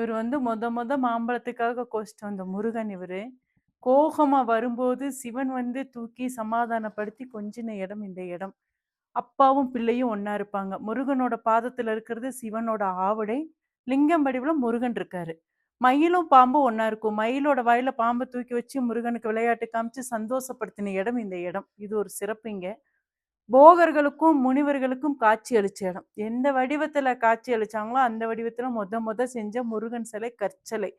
இவரு வந்து மொத மாம்பழத்துக்காக கோச்சிட்டு வந்த முருகன் இவரு. கோவமா வரும்போது சிவன் வந்து தூக்கி சமாதானப்படுத்தி கொஞ்சின இடம் இந்த இடம். அப்பாவும் பிள்ளையும் ஒண்ணா இருப்பாங்க. முருகனோட பாதத்துல இருக்கிறது சிவனோட ஆவுடை. லிங்கம் வடிவுல முருகன் இருக்காரு. மயிலும் பாம்பும் ஒண்ணா இருக்கும். மயிலோட வாயில பாம்ப தூக்கி வச்சு முருகனுக்கு விளையாட்டு காமிச்சு சந்தோஷப்படுத்தின இடம் இந்த இடம். இது ஒரு சிறப்பு இங்க. போகர்களுக்கும், முனிவர்களுக்கும் காட்சி அளிச்ச இடம். எந்த வடிவத்துல காட்சி அளிச்சாங்களோ, அந்த வடிவத்துல மொத செஞ்ச முருகன் சிலை கற்சிலை.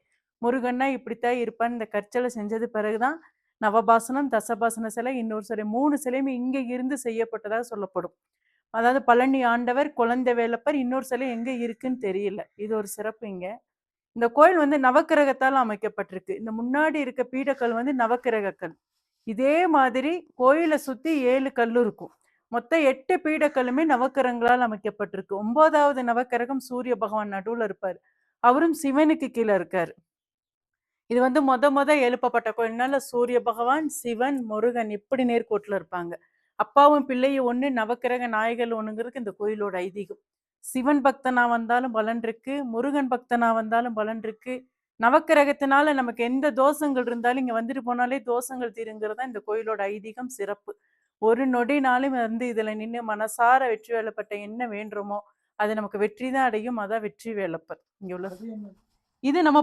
முருகன்னா இப்படித்தான் இருப்பான்னு இந்த கற்சிலை செஞ்சது பிறகு தான் நவபாசனம், தசபாசன சிலை, இன்னொரு சிலை 3 சிலையுமே இங்க இருந்து செய்யப்பட்டதா சொல்லப்படும். அதாவது பழனி ஆண்டவர், குழந்தை வேலப்பர், இன்னொரு சிலை எங்க இருக்குன்னு தெரியல. இது ஒரு சிறப்பு இங்க. இந்த கோயில் வந்து நவக்கிரகத்தால் அமைக்கப்பட்டிருக்கு. இந்த முன்னாடி இருக்க பீடக்கல் வந்து நவக்கிரக கல். இதே மாதிரி கோயிலை சுத்தி 7 கல்லு இருக்கும். மொத்தம் 8 பீடக்கல்லுமே நவக்கிரகங்களால் அமைக்கப்பட்டிருக்கு. 9வது நவக்கிரகம் சூரிய பகவான் நடுவுல இருப்பாரு. அவரும் சிவனுக்கு கீழே இருக்காரு. இது வந்து மொத எழுப்பப்பட்ட கோயில்னால சூரிய பகவான், சிவன், முருகன் இப்படி நேர்கோட்டுல இருப்பாங்க. அப்பாவும் பிள்ளையும் ஒண்ணு, நவக்கிரக நாயகர் ஒண்ணுங்கிறதுக்கு இந்த கோயிலோட ஐதீகம். சிவன் பக்தனா வந்தாலும் பலன் இருக்கு, முருகன் பக்தனா வந்தாலும் பலன் இருக்கு. நவக்கிரகத்தினால நமக்கு எந்த தோஷங்கள் இருந்தாலும் இங்க வந்துட்டு போனாலே தோஷங்கள் தீருங்கிறதா இந்த கோயிலோட ஐதீகம் சிறப்பு. ஒரு நொடினாலும் வந்து இதுல நின்று மனசார வெற்றி வேலப்பட்ட என்ன வேண்டுமோ அது நமக்கு வெற்றி தான் அடையும். அதான் வெற்றி வேலப்பர் இங்க உள்ள. இது நம்ம